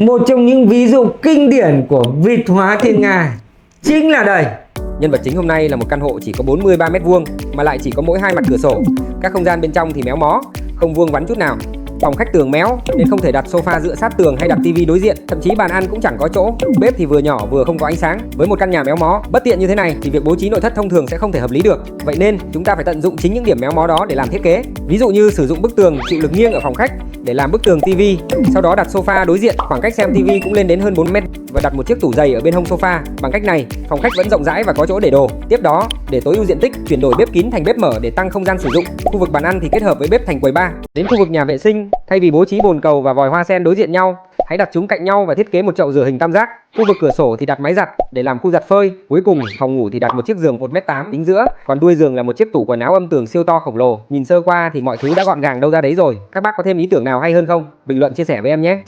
Một trong những ví dụ kinh điển của Việt hóa thiên Nga chính là đây. Nhân vật chính hôm nay là một căn hộ chỉ có 43 m² mà lại chỉ có mỗi 2 mặt cửa sổ. Các không gian bên trong thì méo mó, không vuông vắn chút nào. Phòng khách tường méo nên không thể đặt sofa dựa sát tường hay đặt tivi đối diện, thậm chí bàn ăn cũng chẳng có chỗ. Bếp thì vừa nhỏ vừa không có ánh sáng. Với một căn nhà méo mó, bất tiện như thế này thì việc bố trí nội thất thông thường sẽ không thể hợp lý được. Vậy nên chúng ta phải tận dụng chính những điểm méo mó đó để làm thiết kế. Ví dụ như sử dụng bức tường chịu lực nghiêng ở phòng khách để làm bức tường tivi, sau đó đặt sofa đối diện, khoảng cách xem tivi cũng lên đến hơn 4 m và đặt một chiếc tủ giày ở bên hông sofa. Bằng cách này, phòng khách vẫn rộng rãi và có chỗ để đồ. Tiếp đó, để tối ưu diện tích, chuyển đổi bếp kín thành bếp mở để tăng không gian sử dụng. Khu vực bàn ăn thì kết hợp với bếp thành quầy bar. Đến khu vực nhà vệ sinh, thay vì bố trí bồn cầu và vòi hoa sen đối diện nhau, hãy đặt chúng cạnh nhau và thiết kế một chậu rửa hình tam giác. Khu vực cửa sổ thì đặt máy giặt để làm khu giặt phơi. Cuối cùng, phòng ngủ thì đặt một chiếc giường 1,8 m chính giữa, còn đuôi giường là một chiếc tủ quần áo âm tường siêu to khổng lồ. Nhìn sơ qua thì mọi thứ đã gọn gàng đâu ra đấy rồi. Các bác có thêm ý tưởng nào hay hơn không? Bình luận chia sẻ với em nhé.